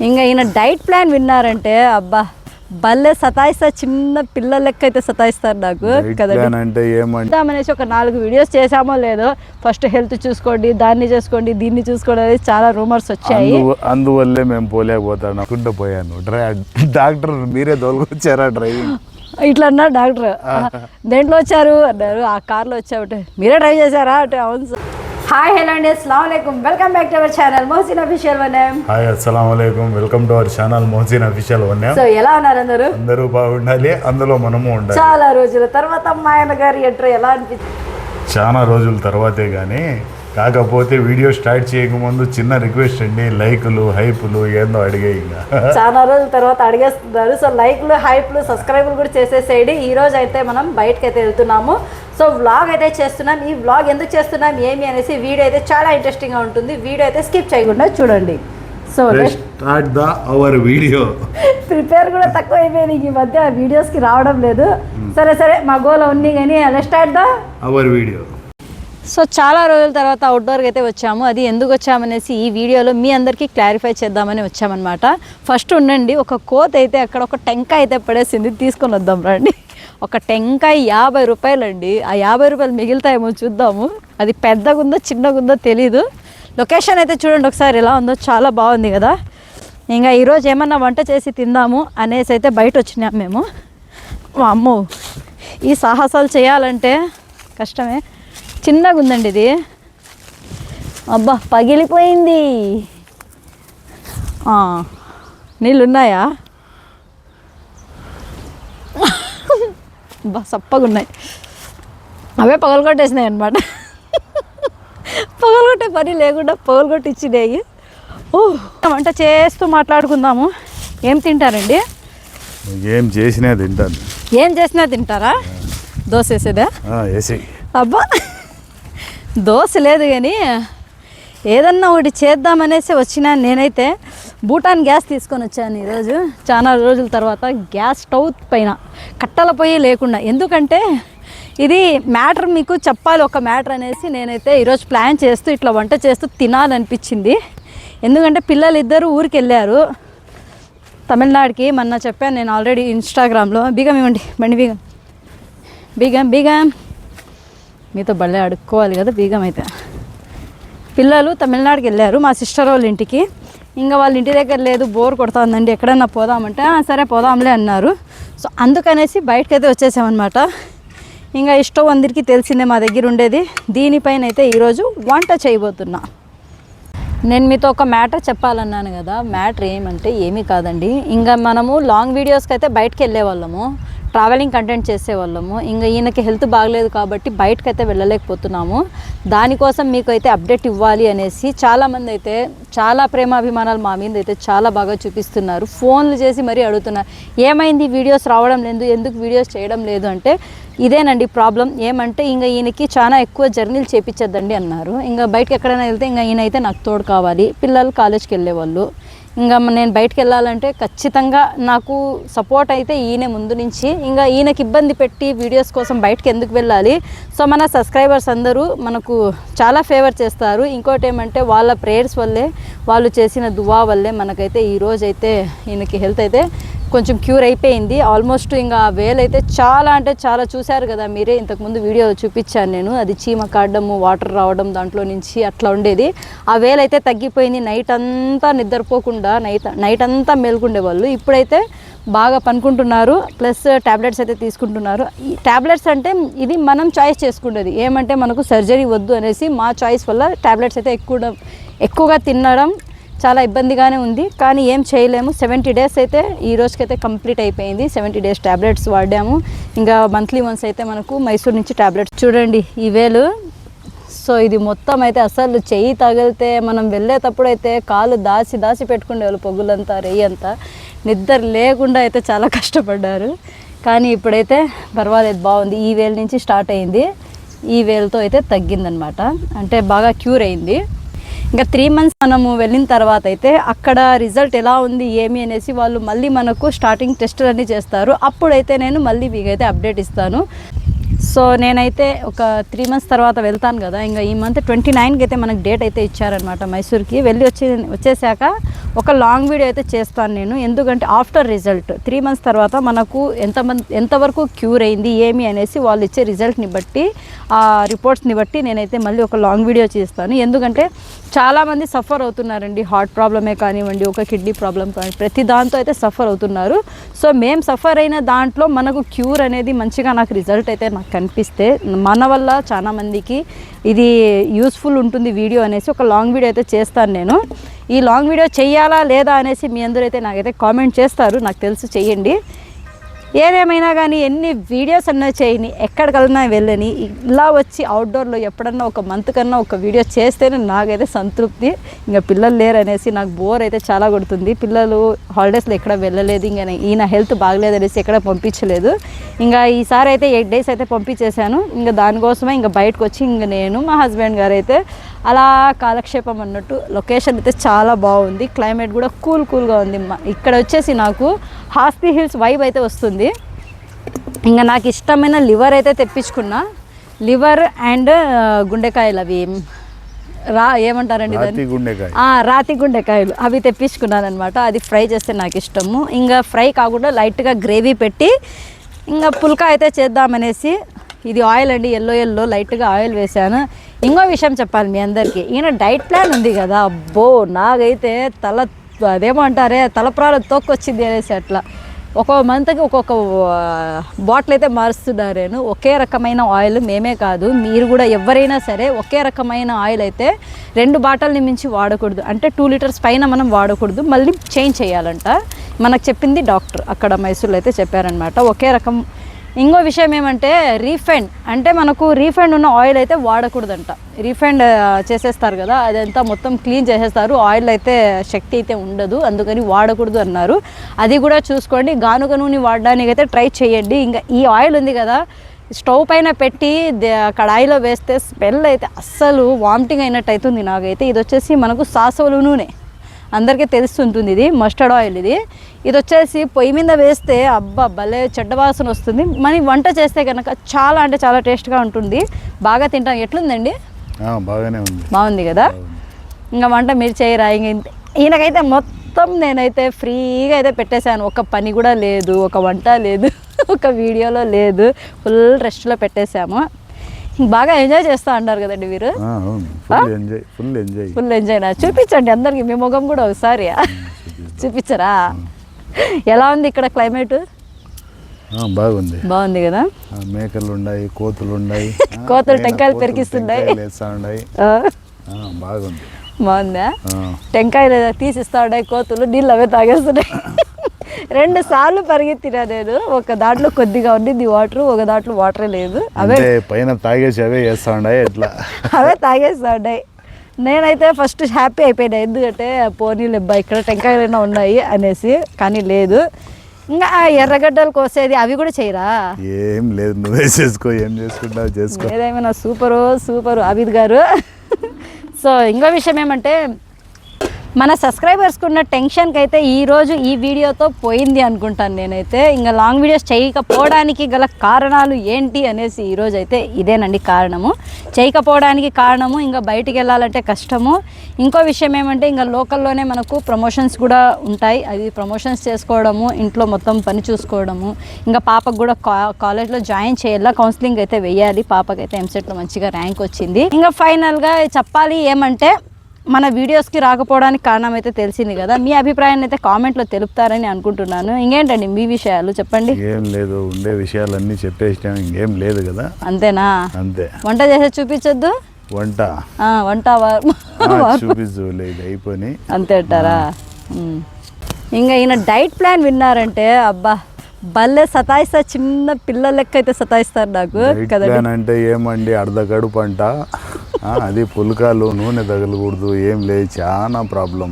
ఇంకా ఈయన diet plan విన్నారంటే అబ్బా భలే సతాయిస్తారు, చిన్న పిల్లల లెక్క అయితే సతాయిస్తారు నాకు అంటే అనేసి ఒక 4 వీడియోస్ చేసామో లేదో, ఫస్ట్ హెల్త్ చూసుకోండి, దాన్ని చేసుకోండి, దీన్ని చూసుకోండి అనేది చాలా రూమర్స్ వచ్చాయి. అందువల్లే మేము పోలేకపోతాను అనుకుంటూ పోయాను. డాక్టర్ మీరే దొలకొచ్చారా డ్రైవింగ్ ఇట్లా అన్నారు డాక్టర్. దేంట్లో వచ్చారు అన్నారు, ఆ కార్లో వచ్చావుంటే మీరే డ్రైవ్ చేశారా అంటే అవును సార్. హాయ్ హలో అండి, అస్సలాము అలైకుం, welcome back to our channel Mohsin official one. Hi అస్సలాము అలైకుం, welcome to our channel Mohsin official one. So ఎలా ఉన్నారు అందరూ? అందరూ బాగుండాలి, అందులో మనము ఉండాలి. చాలా రోజుల తర్వాత మా ఆయన గారి ఎంట్రీ ఎలా అనిపించింది? చాలా రోజుల తర్వాతే కానీ, కాకపోతే వీడియో స్టార్ట్ చేయకముందు చిన్న రిక్వెస్ట్ అండి, లైకులు హైపులు ఏందో అడిగే. ఇంకా చాలా రోజుల తర్వాత అడిగేస్తున్నారు. సో లైక్లు హైప్లు సబ్స్క్రైబ్లు కూడా చేసేసేయండి. ఈ రోజు అయితే మనం బయటకు అయితే వెళ్తున్నాము. సో వ్లాగ్ అయితే చేస్తున్నాం. ఈ వ్లాగ్ ఎందుకు చేస్తున్నాం ఏమి అనేసి వీడియో అయితే చాలా ఇంట్రెస్టింగ్గా ఉంటుంది. వీడియో అయితే స్కిప్ చేయకుండా చూడండి. So start the hour video. Prepare కూడా తక్కువ అయిపోయింది ఈ మధ్య, వీడియోస్కి రావడం లేదు. సరే మా గోల్ ఉంది కానీ let's start the hour video. So చాలా రోజుల తర్వాత అవుట్డోర్కి అయితే వచ్చాము. అది ఎందుకు వచ్చామనేసి ఈ వీడియోలో మీ అందరికీ క్లారిఫై చేద్దామని వచ్చామన్నమాట. ఫస్ట్ ఉండండి, ఒక కోత అయితే అక్కడ ఒక టెంకాయ అయితే పడేసింది, తీసుకొని వద్దాం రండి. ఒక టెంకాయ 50 రూపాయలు అండి. ఆ 50 రూపాయలు మిగులుతాయేమో చూద్దాము. అది పెద్దగా ఉందో చిన్నగా ఉందో తెలీదు. లొకేషన్ అయితే చూడండి ఒకసారి ఎలా ఉందో, చాలా బాగుంది కదా. ఇంకా ఈరోజు ఏమన్నా వంట చేసి తిందాము అనేసి అయితే బయట వచ్చినాం మేము. అమ్మో, ఈ సాహసాలు చేయాలంటే కష్టమే. చిన్నగా ఉందండి ఇది, అబ్బా పగిలిపోయింది. నీళ్ళు ఉన్నాయా? అబ్బా సప్పగా ఉన్నాయి, అవే పగలగొట్టేసినాయి అనమాట. పగలగొట్టే పని లేకుండా పగలగొట్టి ఇచ్చినాయి. వంట చేస్తూ మాట్లాడుకుందాము. ఏం తింటారండి? ఏం చేసినా తింటాను. ఏం చేసినా తింటారా? దోశ వేసేదా? అబ్బా దోశ లేదు కానీ ఏదన్నా ఒకటి చేద్దామనేసి వచ్చినా. నేనైతే భూటాన్ గ్యాస్ తీసుకొని వచ్చాను ఈరోజు, చాలా రోజుల తర్వాత. గ్యాస్ స్టవ్ పైన కట్టెల పొయ్యి లేకుండా. ఎందుకంటే ఇది మ్యాటర్ మీకు చెప్పాలి, ఒక మ్యాటర్ అనేసి నేనైతే ఈరోజు ప్లాన్ చేస్తూ ఇట్లా వంట చేస్తూ తినాలనిపించింది. ఎందుకంటే పిల్లలు ఇద్దరు ఊరికి వెళ్ళారు తమిళనాడుకి. మొన్న చెప్పాను నేను ఆల్రెడీ ఇన్స్టాగ్రామ్లో. బీగం ఇవ్వండి, బండి బీగం మీతో బళ్ళే అడుక్కోవాలి కదా. బీగం అయితే పిల్లలు తమిళనాడుకి వెళ్ళారు మా సిస్టర్ వాళ్ళ ఇంటికి. ఇంకా వాళ్ళ ఇంటి దగ్గర లేదు, బోర్ కొడుతుందండి, ఎక్కడన్నా పోదామంటే సరే పోదాంలే అన్నారు. సో అందుకనేసి బయటకైతే వచ్చేసామన్నమాట. ఇంకా ఇష్టం అందరికీ తెలిసిందే మా దగ్గర ఉండేది. దీనిపైన అయితే ఈరోజు వంట చేయబోతున్నా. నేను మీతో ఒక మ్యాటర్ చెప్పాలన్నాను కదా. మ్యాటర్ ఏమంటే ఏమీ కాదండి, ఇంకా మనము లాంగ్ వీడియోస్కి అయితే బయటకు వెళ్ళే వాళ్ళము, ట్రావెలింగ్ కంటెంట్ చేసేవాళ్ళము. ఇంకా ఈయనకి హెల్త్ బాగలేదు కాబట్టి బయటకైతే వెళ్ళలేకపోతున్నాము. దానికోసం మీకు అయితే అప్డేట్ ఇవ్వాలి అనేసి చాలామంది అయితే చాలా ప్రేమాభిమానాలు మా మీద అయితే చాలా బాగా చూపిస్తున్నారు. ఫోన్లు చేసి మరీ అడుగుతున్నారు, ఏమైంది వీడియోస్ రావడం లేదు, ఎందుకు వీడియోస్ చేయడం లేదు అంటే ఇదేనండి ప్రాబ్లం. ఏమంటే ఇంకా ఈయనకి చాలా ఎక్కువ జర్నీలు చేపించద్దండి అన్నారు. ఇంకా బయటకు ఎక్కడైనా వెళ్తే ఇంకా ఈయన అయితే నాకు తోడు కావాలి. పిల్లలు కాలేజ్కి వెళ్ళేవాళ్ళు. ఇంకా నేను బయటకు వెళ్ళాలంటే ఖచ్చితంగా నాకు సపోర్ట్ అయితే ఈయనే ముందు నుంచి. ఇంకా ఈయనకి ఇబ్బంది పెట్టి వీడియోస్ కోసం బయటకు ఎందుకు వెళ్ళాలి? సో మన సబ్స్క్రైబర్స్ అందరూ మనకు చాలా ఫేవర్ చేస్తారు. ఇంకోటి ఏమంటే వాళ్ళ ప్రేయర్స్ వల్లే, వాళ్ళు చేసిన దువా వల్లే మనకైతే ఈరోజైతే ఈయనకి హెల్త్ అయితే కొంచెం క్యూర్ అయిపోయింది ఆల్మోస్ట్. ఇంకా ఆ వేలు అయితే చాలా అంటే చాలా చూశారు కదా మీరే, ఇంతకుముందు వీడియో చూపించాను నేను. అది చీమ కాడము, వాటర్ రావడం దాంట్లో నుంచి అట్లా ఉండేది. ఆ వేలు అయితే తగ్గిపోయింది. నైట్ అంతా నిద్రపోకుండా నైట్ అంతా మేల్కుండేవాళ్ళు. ఇప్పుడైతే బాగా పనుకుంటున్నారు, ప్లస్ ట్యాబ్లెట్స్ అయితే తీసుకుంటున్నారు. ఈ ట్యాబ్లెట్స్ అంటే ఇది మనం చాయిస్ చేసుకునేది. ఏమంటే మనకు సర్జరీ వద్దు అనేసి మా చాయిస్ వల్ల ట్యాబ్లెట్స్ అయితే ఎక్కువగా తినడం చాలా ఇబ్బందిగానే ఉంది. కానీ ఏం చేయలేము. 70 డేస్ అయితే ఈ రోజుకైతే కంప్లీట్ అయిపోయింది. 70 డేస్ ట్యాబ్లెట్స్ వాడాము. ఇంకా మంత్లీ వన్స్ అయితే మనకు మైసూర్ నుంచి ట్యాబ్లెట్స్. చూడండి ఈ వేలు. సో ఇది మొత్తం అయితే అసలు చెయ్యి తగిలితే మనం వెళ్ళేటప్పుడు అయితే కాలు దాచి పెట్టుకునేవాళ్ళు, పొగులంతా రెయ్యంతా. నిద్ర లేకుండా అయితే చాలా కష్టపడ్డారు. కానీ ఇప్పుడైతే పర్వాలేదు, బాగుంది. ఈ వేలు నుంచి స్టార్ట్ అయింది, ఈ వేలుతో అయితే తగ్గిందనమాట. అంటే బాగా క్యూర్ అయింది. ఇంకా 3 months మనము వెళ్ళిన తర్వాత అయితే అక్కడ రిజల్ట్ ఎలా ఉంది ఏమి అనేసి వాళ్ళు మళ్ళీ మనకు స్టార్టింగ్ టెస్టులు అన్నీ చేస్తారు. అప్పుడైతే నేను మళ్ళీ మీకైతే అప్డేట్ ఇస్తాను. సో నేనైతే ఒక 3 months తర్వాత వెళ్తాను కదా, ఇంకా ఈ మంత్ 29కి అయితే మనకు డేట్ అయితే ఇచ్చారనమాట మైసూర్కి. వెళ్ళి వచ్చేసాక ఒక లాంగ్ వీడియో అయితే చేస్తాను నేను. ఎందుకంటే ఆఫ్టర్ రిజల్ట్ 3 months తర్వాత మనకు ఎంతవరకు క్యూర్ అయింది ఏమి అనేసి వాళ్ళు ఇచ్చే రిజల్ట్ని బట్టి, ఆ రిపోర్ట్స్ని బట్టి నేనైతే మళ్ళీ ఒక లాంగ్ వీడియో చేస్తాను. ఎందుకంటే చాలామంది సఫర్ అవుతున్నారండి, హార్ట్ ప్రాబ్లమే కానివ్వండి, ఒక కిడ్నీ ప్రాబ్లం కానీ, ప్రతి దాంతో అయితే సఫర్ అవుతున్నారు. సో మేము సఫర్ అయిన దాంట్లో మనకు క్యూర్ అనేది మంచిగా నాకు రిజల్ట్ అయితే నాకు కనిపిస్తే మన వల్ల చాలా మందికి ఇది యూస్ఫుల్ ఉంటుంది వీడియో అనేసి ఒక లాంగ్ వీడియో అయితే చేస్తాను నేను. ఈ లాంగ్ వీడియో చెయ్యాలా లేదా అనేసి మీ అందరూ అయితే నాకైతే కామెంట్ చేస్తారు, నాకు తెలుసు, చెయ్యండి. ఏదేమైనా కానీ ఎన్ని వీడియోస్ అన్నా చేయని, ఎక్కడికన్నా వెళ్ళని, ఇలా వచ్చి అవుట్డోర్లో ఎప్పుడన్నా ఒక మంత్ కన్నా ఒక వీడియో చేస్తేనే నాకైతే సంతృప్తి. ఇంకా పిల్లలు లేరు అనేసి నాకు బోర్ అయితే చాలా కొడుతుంది. పిల్లలు హాలిడేస్లో ఎక్కడ వెళ్ళలేదు, ఇంకా ఈయన హెల్త్ బాగలేదు అనేసి ఎక్కడ పంపించలేదు. ఇంకా ఈసారి అయితే 8 days అయితే పంపించేశాను. ఇంకా దానికోసమే ఇంకా బయటకు వచ్చి ఇంకా నేను మా హస్బెండ్ గారు అయితే అలా కాలక్షేపం అన్నట్టు. లొకేషన్ అయితే చాలా బాగుంది, క్లైమేట్ కూడా కూల్గా ఉంది. ఇక్కడ వచ్చేసి నాకు హాస్పీ హిల్స్ వైబ్ అయితే వస్తుంది. ఇంకా నాకు ఇష్టమైన లివర్ అయితే తెప్పించుకున్నా, లివర్ అండ్ గుండెకాయలు, అవి ఏమంటారండి దాన్ని, రాతి గుండెకాయలు, అవి తెప్పించుకున్నాను అనమాట. అది ఫ్రై చేస్తే నాకు ఇష్టము. ఇంకా ఫ్రై కాకుండా లైట్గా గ్రేవీ పెట్టి ఇంకా పుల్కా అయితే చేద్దామనేసి. ఇది ఆయిల్ అండి, ఎల్లో లైట్గా ఆయిల్ వేసాను. ఇంకో విషయం చెప్పాలి మీ అందరికీ, ఈయన డైట్ ప్లాన్ ఉంది కదా, అబ్బో నాకైతే అదేమంటారే తలప్రాల తోక్కొచ్చింది అనేసి. అట్లా ఒక్కొక్క మంత్కి ఒక్కొక్క బాటిల్ అయితే మారుస్తున్నారేను. ఒకే రకమైన ఆయిల్ మేమే కాదు, మీరు కూడా ఎవరైనా సరే ఒకే రకమైన ఆయిల్ అయితే 2 బాటిల్ని మించి వాడకూడదు. అంటే 2 liters పైన మనం వాడకూడదు, మళ్ళీ చేంజ్ చేయాలంట. మనకు చెప్పింది డాక్టర్ అక్కడ మైసూర్లో అయితే చెప్పారనమాట. ఒకే రకం. ఇంకో విషయం ఏమంటే రీఫైండ్, అంటే మనకు రీఫైండ్ ఉన్న ఆయిల్ అయితే వాడకూడదంట. రీఫైండ్ చేసేస్తారు కదా, అదంతా మొత్తం క్లీన్ చేసేస్తారు, ఆయిల్ అయితే శక్తి అయితే ఉండదు, అందుకని వాడకూడదు అన్నారు. అది కూడా చూసుకోండి. గానుగ నూనె వాడడానికి అయితే ట్రై చేయండి. ఇంకా ఈ ఆయిల్ ఉంది కదా, స్టవ్ పైన పెట్టి కడాయిలో వేస్తే స్మెల్ అయితే అస్సలు వామిటింగ్ అయినట్టు అవుతుంది నాకైతే. ఇది వచ్చేసి మనకు సాసవలు నూనె, అందరికీ తెలుస్తుంటుంది, ఇది మస్టర్డ్ ఆయిల్. ఇది వచ్చేసి పొయ్యి మీద వేస్తే అబ్బా భలే చెడ్డ వాసన వస్తుంది. మనం వంట చేస్తే కనుక చాలా అంటే చాలా టేస్ట్గా ఉంటుంది, బాగా తింటాం. ఎట్లుందండి? బాగానే ఉంది. బాగుంది కదా. ఇంకా వంట మీరు చేయరా? ఈయనకైతే మొత్తం నేనైతే ఫ్రీగా అయితే పెట్టేశాను. ఒక పని కూడా లేదు, ఒక వంట లేదు, ఒక వీడియోలో లేదు, ఫుల్ రెస్ట్లో పెట్టేశాము. బాగా ఎంజాయ్ చేస్తా అంటారు కదండి మీరు. ఫుల్ ఎంజాయ్ నా చూపించండి అందరికి, మీ ముఖం కూడా ఒకసారి చూపించరా? ఎలా ఉంది ఇక్కడ క్లైమేట్? బాగుంది కదా. మేకలు ఉన్నాయి, కోతులు ఉన్నాయి, కోతులు టెంకాయలు పెరిగిస్తున్నాయి. బాగుందా? టెంకాయలు తీసిస్తా ఉన్నాయి కోతులు, నీళ్ళు అవే తాగేస్తున్నాయి. 2 సార్లు పరిగెత్తినా నేను. ఒక దాంట్లో కొద్దిగా ఉండింది వాటర్, ఒక దాంట్లో వాటరే లేదు. అవే పైన తాగేసి అవే చేస్తా ఉన్నాయి, అవే తాగేస్తా ఉన్నాయి. నేనైతే ఫస్ట్ హ్యాపీ అయిపోయినా, ఎందుకంటే పోనీలు అబ్బాయి ఇక్కడ టెంకాయలైనా ఉన్నాయి అనేసి. కానీ లేదు. ఇంకా ఎర్రగడ్డలు కోసేది అవి కూడా చేయరా? ఏం లేదు, నువ్వే చేసుకో, ఏం చేసుకుంటావు చేసుకో. ఏదేమైనా సూపరు అబిద్ గారు. సో ఇంకో విషయం ఏమంటే, మన సబ్స్క్రైబర్స్కి ఉన్న టెన్షన్కి అయితే ఈరోజు ఈ వీడియోతో పోయింది అనుకుంటాను నేనైతే. ఇంకా లాంగ్ వీడియోస్ చేయకపోవడానికి గల కారణాలు ఏంటి అనేసి ఈరోజు అయితే ఇదేనండి కారణము. చేయకపోవడానికి కారణము, ఇంకా బయటికి వెళ్ళాలంటే కష్టము. ఇంకో విషయం ఏమంటే, ఇంకా లోకల్లోనే మనకు ప్రమోషన్స్ కూడా ఉంటాయి, అవి ప్రమోషన్స్ చేసుకోవడము, ఇంట్లో మొత్తం పని చూసుకోవడము. ఇంకా పాపకు కూడా కాలేజ్లో జాయిన్ చేయాలా, కౌన్సిలింగ్ అయితే వెయ్యాలి. పాపకైతే ఎంసెట్లో మంచిగా ర్యాంక్ వచ్చింది. ఇంకా ఫైనల్గా చెప్పాలి ఏమంటే, మన వీడియోస్కి రాకపోవడానికి కారణం అయితే తెలిసింది కదా. మీ అభిప్రాయాన్ని అయితే కామెంట్లో తెలుపుతారని అనుకుంటున్నాను. ఇంకేంటండి మీ విషయాలు చెప్పండి. ఏం లేదు, ఉండే విషయాలన్నీ చెప్పేసినా, ఇంకేం లేదు కదా. అంతేనా? అంతే. వంట చేసే చూపించొద్దు. వంట చూపించు, లేదు అయిపోయి అంతే అంటారా? ఇంకా ఈయన డైట్ ప్లాన్ విన్నారంటే అబ్బా భలే సతాయిస్తా, చిన్న పిల్లల లెక్క అయితే సతాయిస్తారు నాకు కదా. అంటే ఏమండి, అర్ధ కడుపు అంట, అది పుల్కాలు, నూనె తగలకూడదు, ఏం లేదు, చాలా ప్రాబ్లం.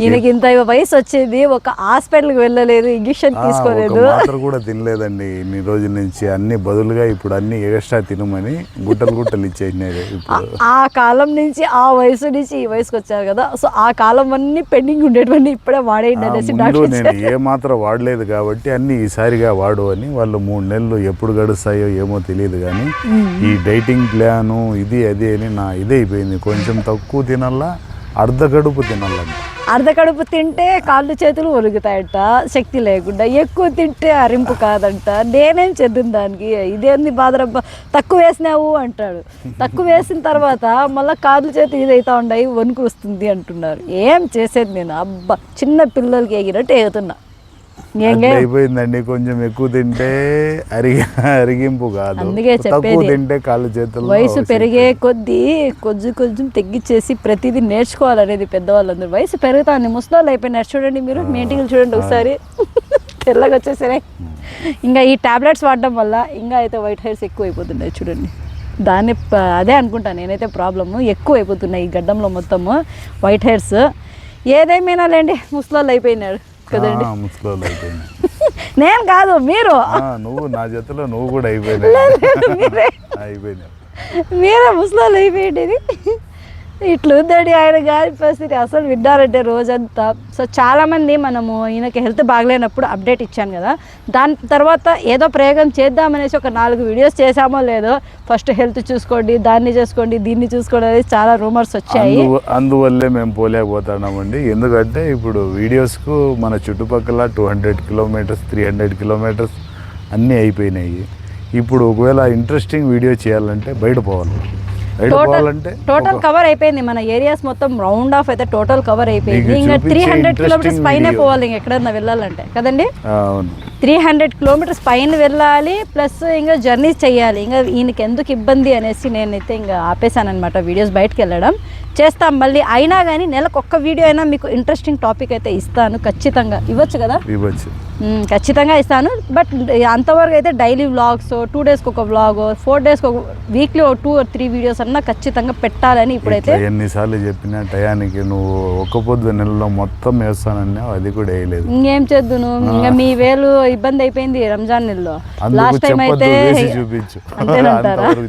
ఈయనకి ఇంత వయసు వచ్చింది, ఒక హాస్పిటల్కి వెళ్ళలేదు, ఇంజక్షన్ తీసుకోలేదు, మాత్ర కూడా తినలేదండి ఇన్ని రోజుల నుంచి. అన్ని బదులుగా ఇప్పుడు అన్ని ఎక్స్ట్రా తినమని గుట్టలు ఇచ్చేసినాడు. ఇప్పుడు ఆ కాలం నుంచి ఆ వయసు నుంచి ఈ వయసుకి వచ్చారు కదా, సో ఆ కాలం అన్ని పెండింగ్ ఉండేటువంటి ఇప్పుడే వాడేయండి అనేసి డాక్టర్ నేను ఏ మాత్రం వాడలేదు కాబట్టి అన్ని ఈసారిగా వాడు అని వాళ్ళు 3 నెలలు ఎప్పుడు గడుస్తాయో ఏమో తెలియదు. కానీ ఈ డైటింగ్ ప్లాను ఇది అది అని నా ఇదే అయిపోయింది. కొంచెం తక్కువ తినాలా, అర్ధ కడుపు తినాలంట. అర్ధ కడుపు తింటే కాళ్ళు చేతులు ఒరుగుతాయట శక్తి లేకుండా, ఎక్కువ తింటే అరింపు కాదంట. నేనేం చేద్దాం దానికి, ఇదేంది బాధరబ్బా, తక్కువ వేసినావు అంటాడు. తక్కువ వేసిన తర్వాత మళ్ళీ కాళ్ళు చేతులు ఇదైతా ఉన్నాయి, వణుకు వస్తుంది అంటున్నారు. ఏం చేసేది నేను, అబ్బా చిన్న పిల్లలకి ఎగినట్టు ఎగుతున్నా. అయిపోయిందండి. కొంచెం ఎక్కువ తింటే అరిగింపు కాదు, అందుకే తక్కువ తింటే కాళ్ళు చేతులు. వయసు పెరిగే కొద్దీ కొంచెం తగ్గించేసి ప్రతిదీ నేర్చుకోవాలనేది పెద్దవాళ్ళందరూ. వయసు పెరుగుతాంది, ముసలోళ్ళు అయిపోయినారు చూడండి మీరు, మీ ఇంటికి చూడండి ఒకసారి తెల్లగా వచ్చేసరే. ఇంకా ఈ టాబ్లెట్స్ వాడడం వల్ల ఇంకా అయితే వైట్ హెయిర్స్ ఎక్కువ అయిపోతున్నాయి చూడండి. దాన్ని అదే అనుకుంటాను నేనైతే, ప్రాబ్లము ఎక్కువ అయిపోతున్నాయి ఈ గడ్డంలో మొత్తము వైట్ హెయిర్స్. ఏదేమైనా లేండి, ముసలోళ్ళు అయిపోయినాడు కదండి. ముసలోళ్ళు అయిపోయినా నేను కాదు మీరు, నువ్వు నా జతలో నువ్వు కూడా అయిపోయినా మీరే ముసలోళ్ళు అయిపోయింది. ఇట్లుందండి ఆయన గారి పరిస్థితి, అసలు విన్నారంటే రోజంతా. సో చాలామంది మనము ఈయనకి హెల్త్ బాగలేనప్పుడు అప్డేట్ ఇచ్చాను కదా, దాని తర్వాత ఏదో ప్రయోగం చేద్దామనేసి ఒక 4 వీడియోస్ చేసామో లేదో, ఫస్ట్ హెల్త్ చూసుకోండి, దాన్ని చేసుకోండి, దీన్ని చూసుకోండి అనేది చాలా రూమర్స్ వచ్చాయి. అందువల్లే మేము పోలేకపోతున్నామండి. ఎందుకంటే ఇప్పుడు వీడియోస్కు మన చుట్టుపక్కల 200 కిలోమీటర్స్ 300 కిలోమీటర్స్ అన్నీ అయిపోయినాయి. ఇప్పుడు ఒకవేళ ఇంట్రెస్టింగ్ వీడియో చేయాలంటే బయట పోవాలి. టోటల్ కవర్ అయిపోయింది మన ఏరియాస్ మొత్తం, రౌండ్ ఆఫ్ అయితే టోటల్ కవర్ అయిపోయింది. ఇంకా 300 కిలోమీటర్స్ పైనే పోవాలి ఇంకా ఎక్కడన్నా వెళ్ళాలంటే కదండి. 300 కిలోమీటర్స్ పైన వెళ్ళాలి, ప్లస్ ఇంకా జర్నీస్ చేయాలి. ఇంకా ఈయనకి ఎందుకు ఇబ్బంది అనేసి నేనైతే ఇంకా ఆపేసాను అనమాట వీడియోస్ బయటకు వెళ్ళడం. చేస్తాం మళ్ళీ, అయినా కానీ నెలకు ఒక్క వీడియో అయినా మీకు ఇంట్రెస్టింగ్ టాపిక్ అయితే ఇస్తాను ఖచ్చితంగా. ఇవ్వచ్చు కదా, ఇవ్వచ్చు, ఖచ్చితంగా ఇస్తాను. బట్ అంతవరకు అయితే డైలీ వ్లాగ్స్, 2 డేస్కి ఒక వ్లాగ్, 4 డేస్కి ఒక, వీక్లీ 2 or 3 వీడియోస్ అన్నా ఖచ్చితంగా పెట్టాలని ఇప్పుడైతే. ఎన్నిసార్లు చెప్పినా టయానికి నువ్వు ఒక్క పొద్దు నెలలో మొత్తం వేస్తానన్నా అది కూడా వేయలేదు. ఇంకేం చేద్దును, ఇంకా మీ వేలు ఇబ్బంది అయిపోయింది రంజాన్ నెలలో. లాస్ట్ టైం అయితే చూపించు,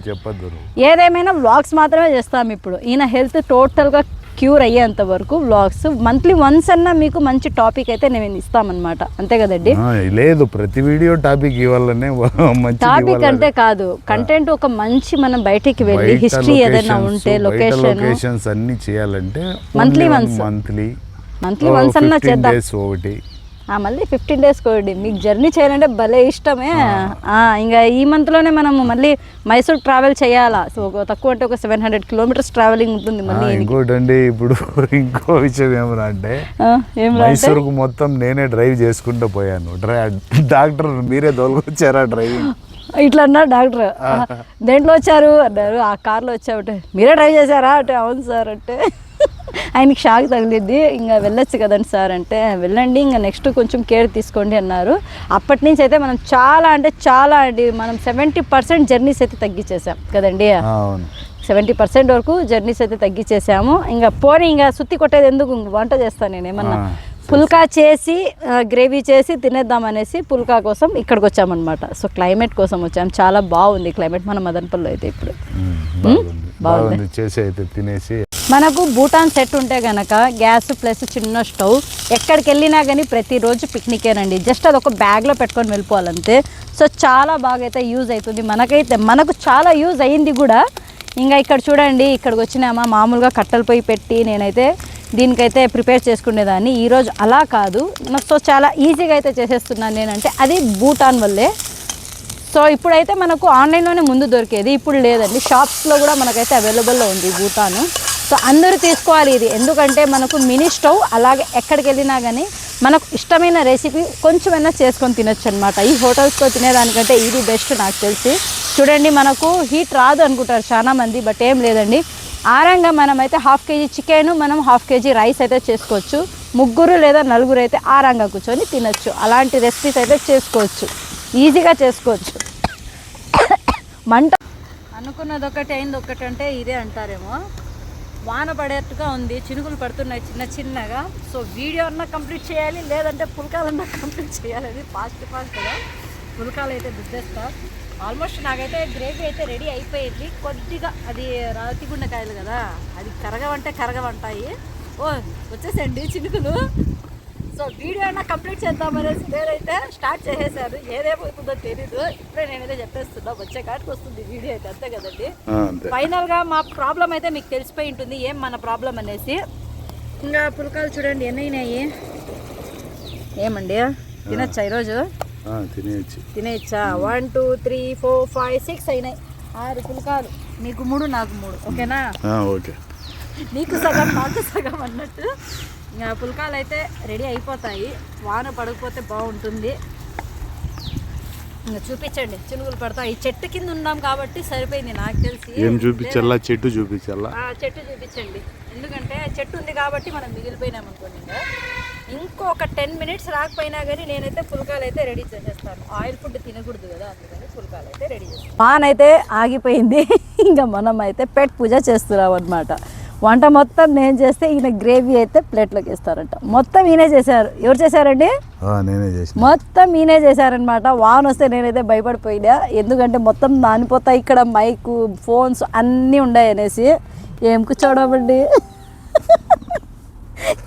చెప్పద్దు. ఏదేమైనా వ్లాగ్స్ మాత్రమే చేస్తాం ఇప్పుడు. ఈయన హెల్త్ టోటల్గా క్యూర్ అయ్యేంత వరకు వ్లాగ్స్ మంత్లీ వన్స్ అన్నా మీకు మంచి టాపిక్ అయితే నేను ఇస్తామన్నమాట, అంతే కదండి. లేదు, ప్రతి వీడియో టాపిక్ ఇవ్వాలనే, టాపిక్ అంటే కాదు, కంటెంట్ ఒక మంచి, మనం బయటికి వెళ్ళి హిస్టరీ ఏదైనా ఉంటే లొకేషన్స్ అన్ని చేయాలంటే మంత్లీ వన్స్ అన్నా చేద్దాం. ఒకటి మళ్ళీ 15 డేస్ కోడి. మీకు జర్నీ చేయాలంటే భలే ఇష్టమే. ఇంకా ఈ మంత్లోనే మనము మళ్ళీ మైసూర్ ట్రావెల్ చేయాలా. సో తక్కువ అంటే ఒక 700 కిలోమీటర్స్ ట్రావెలింగ్ ఉంటుంది మళ్ళీ. ఇంకోటండి, ఇప్పుడు ఇంకో విషయం ఏమన్నా అంటే, మైసూర్కు మొత్తం నేనే డ్రైవ్ చేసుకుంటూ పోయాను. డాక్టర్ మీరే తోలుకొచ్చారా డ్రైవింగ్? ఇట్లా అన్నారు డాక్టర్. దేంట్లో వచ్చారు అన్నారు, ఆ కార్లో వచ్చావుంటే. మీరే డ్రైవ్ చేశారా అంటే, అవును సార్ అంటే. ఆయనకి షాక్ తగిలిద్ది. ఇంకా వెళ్ళొచ్చు కదండి సార్ అంటే, వెళ్ళండి, ఇంకా నెక్స్ట్ కొంచెం కేర్ తీసుకోండి అన్నారు. అప్పటి నుంచి అయితే మనం చాలా అండి మనం 70% జర్నీస్ అయితే తగ్గించేసాం కదండి. 70% వరకు జర్నీస్ అయితే తగ్గించేసాము. ఇంకా ఇంకా సుత్తి కొట్టేది ఎందుకు, వంట చేస్తాను నేను ఏమన్నా. పుల్కా చేసి గ్రేవీ చేసి తినేద్దామనేసి పుల్కా కోసం ఇక్కడికి వచ్చామన్నమాట. సో క్లైమేట్ కోసం వచ్చాము. చాలా బాగుంది క్లైమేట్ మన మదనపల్లిలో అయితే ఇప్పుడు. బాగుంది చేసి అయితే తినేసి. మనకు భూటాన్ సెట్ ఉంటే కనుక గ్యాస్ ప్లస్ చిన్న స్టవ్, ఎక్కడికి వెళ్ళినా కానీ ప్రతిరోజు పిక్నికేనండి. జస్ట్ అది ఒక బ్యాగ్లో పెట్టుకొని వెళ్ళిపోవాలంతే. సో చాలా బాగా అయితే యూజ్ అవుతుంది మనకు చాలా యూజ్ అయ్యింది కూడా. ఇంకా ఇక్కడ చూడండి, ఇక్కడికి వచ్చినామా మామూలుగా కట్టెల పొయ్యి పెట్టి నేనైతే దీనికైతే ప్రిపేర్ చేసుకునేదాన్ని. ఈరోజు అలా కాదు, సో చాలా ఈజీగా అయితే చేసేస్తున్నాను నేనంటే అది భూటాన్ వల్లే. సో ఇప్పుడైతే మనకు ఆన్లైన్లోనే ముందు దొరికేది, ఇప్పుడు లేదండి, షాప్స్లో కూడా మనకైతే అవైలబుల్లో ఉంది భూటాను. సో అందరూ తీసుకోవాలి ఇది, ఎందుకంటే మనకు మినీ స్టవ్, అలాగే ఎక్కడికి వెళ్ళినా కానీ మనకు ఇష్టమైన రెసిపీ కొంచెమైనా చేసుకొని తినొచ్చు అనమాట. ఈ హోటల్స్లో తినేదానికంటే ఇది బెస్ట్ నాకు తెలిసి. చూడండి, మనకు హీట్ రాదు అనుకుంటారు చాలామంది, బట్ ఏం లేదండి. ఆరంగా మనమైతే 1/2 kg చికెన్, మనం 1/2 kg రైస్ అయితే చేసుకోవచ్చు. 3 లేదా 4 అయితే ఆరంగా కూర్చొని తినొచ్చు. అలాంటి రెసిపీస్ అయితే చేసుకోవచ్చు, ఈజీగా చేసుకోవచ్చు. మంట అనుకున్నది ఒకటి అయింది ఒకటి అంటే ఇదే అంటారేమో. వాన పడేట్టుగా ఉంది, చినుకులు పడుతున్నాయి చిన్న చిన్నగా. సో వీడియో అన్నా కంప్లీట్ చేయాలి, లేదంటే పుల్కాలన్నా కంప్లీట్ చేయాలి. ఫాస్ట్గా పుల్కాలు అయితే దుద్దేస్తా. ఆల్మోస్ట్ నాకైతే గ్రేవీ అయితే రెడీ అయిపోయింది. కొద్దిగా అది రాతి గుండెకాయలు కదా, అది కరగవంటాయి. ఓ వచ్చేసండి చినుకులు. సో వీడియో అయినా కంప్లీట్ చేద్దామనేసి నేనైతే స్టార్ట్ చేసేసాను. ఏదేమవుతుందో తెలీదు, ఇప్పుడే నేనైతే చెప్పేస్తున్నా. వచ్చే కాటికి వస్తుంది వీడియో అయితే, అంతే కదండి. ఫైనల్గా మా ప్రాబ్లం అయితే మీకు తెలిసిపోయి ఉంటుంది, ఏం మన ప్రాబ్లం అనేసి. ఇంకా పుల్కాలు చూడండి ఎన్ని అయినాయి. ఏమండి తినచ్చా ఈరోజు? తినేయచ్చా? 1 2 3 4 5 6 అయినాయి. 6 పుల్కాలు, నీకు 3 నాకు 3. ఓకేనా? ఓకే. నీకు సగం నాకు సగం అన్నట్టు. ఇంకా పుల్కాలు అయితే రెడీ అయిపోతాయి. వాన పడకపోతే బాగుంటుంది. ఇంకా చూపించండి, చినుకులు పడతాయి. చెట్టు కింద ఉన్నాం కాబట్టి సరిపోయింది నాకు తెలిసి. ఏం చూపించాలా? చెట్టు చూపించాలా? చెట్టు చూపించండి, ఎందుకంటే చెట్టు ఉంది కాబట్టి మనం మిగిలిపోయినాం అనుకోండి. ఇంకొక 10 మినిట్స్ రాకపోయినా కానీ నేనైతే పుల్కాలు అయితే రెడీ చేసేస్తాను. ఆయిల్ ఫుడ్ తినకూడదు కదా, అందుకని పుల్కాలు అయితే రెడీ చేస్తాను. వాన్ అయితే ఆగిపోయింది. ఇంకా మనం అయితే పెట్ పూజ చేస్తున్నాం అనమాట. వంట మొత్తం నేను చేస్తే ఈయన గ్రేవీ అయితే ప్లేట్లోకి వేస్తారంట. మొత్తం ఈయనే చేశారు. ఎవరు చేశారండి? నేనే చేశాను. మొత్తం ఈయనే చేశారనమాట. వాన్ వస్తే నేనైతే భయపడిపోయినా, ఎందుకంటే మొత్తం నానిపోతాయి. ఇక్కడ మైకు, ఫోన్స్ అన్నీ ఉన్నాయి అనేసి. ఏం కూర్చోవడమండి,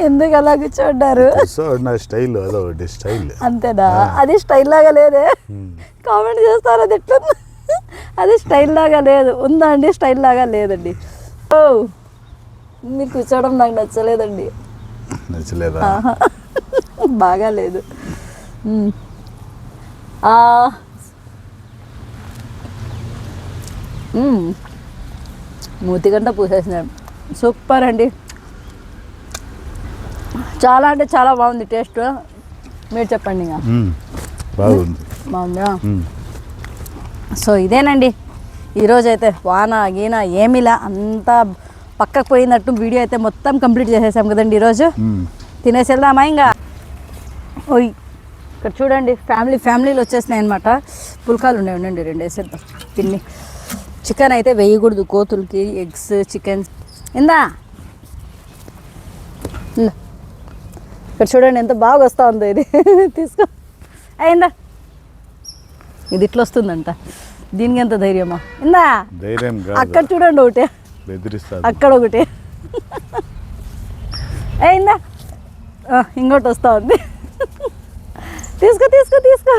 ఎందుకు అలా కూర్చోంటారు? స్టైల్ అదొకటి స్టైల్. అంతేనా? అది స్టైల్ లాగా లేదే. కామెంట్ చేస్తారు అది ఎట్లా. అది స్టైల్ లాగా లేదు. ఉందా అండి? స్టైల్ లాగా లేదండి. ఓ మీరు కూర్చోవడం నాకు నచ్చలేదండి. నచ్చలేదా? బాగా లేదు. మూతిగంట పూసేసినాడు. సూపర్ అండి, చాలా అంటే చాలా బాగుంది టేస్ట్. మీరు చెప్పండి. ఇంకా బాగుందా? సో ఇదేనండి ఈరోజైతే. వాన గీన ఏమిలా, అంతా పక్కకు పోయినట్టు వీడియో అయితే మొత్తం కంప్లీట్ చేసేసాం కదండి ఈరోజు. తినేసి వెళ్దామా ఇంకా? ఓయ్ ఇక్కడ చూడండి, ఫ్యామిలీలు వచ్చేసినాయి అనమాట. పుల్కాలు ఉండండి 2 వేసేద్దాం. తిని చికెన్ అయితే వేయకూడదు కోతులకి. ఎగ్స్, చికెన్ ఇందా. ఇక్కడ చూడండి ఎంత బాగా వస్తూ ఉందో ఇది. తీసుకో అయిందా? ఇది ఇట్లా వస్తుందంట. దీనికి ఎంత ధైర్యమా? ఇందా ధైర్యం. అక్కడ చూడండి ఒకటే, అక్కడ ఒకటి. అయిందా? ఇంకోటి వస్తూ ఉంది. తీసుకో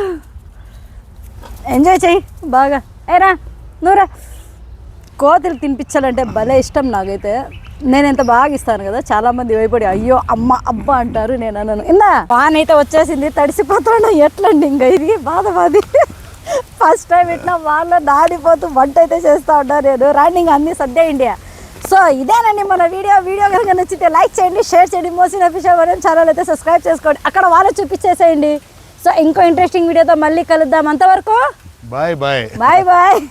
ఎంజాయ్ చెయ్యి బాగా. ఏరా నువ్వురా. కోతులు తినిపించాలంటే భలే ఇష్టం నాకైతే. నేను ఎంత బాగా ఇస్తాను కదా, చాలామంది భయపడి అయ్యో అమ్మ అబ్బా అంటారు. నేను అన్నాను. ఇందా వాన్ అయితే వచ్చేసింది, తడిసిపోతాను. ఎట్లండి ఇంకా ఇది బాధ. ఫస్ట్ టైం ఇట్లా వాళ్ళ నాడిపోతూ వంట అయితే చేస్తూ ఉంటాను నేను. రన్నింగ్ అన్నీ సర్దేయండి. సో ఇదేనండి మన వీడియో కనుక నచ్చితే లైక్ చేయండి, షేర్ చేయండి. మోసిన్ అఫీషియల్ ఛానల్ అయితే సబ్స్క్రైబ్ చేసుకోండి. అక్కడ వాళ్ళు చూపించేసేయండి. సో ఇంకో ఇంట్రెస్టింగ్ వీడియోతో మళ్ళీ కలుద్దాం. అంతవరకు బాయ్.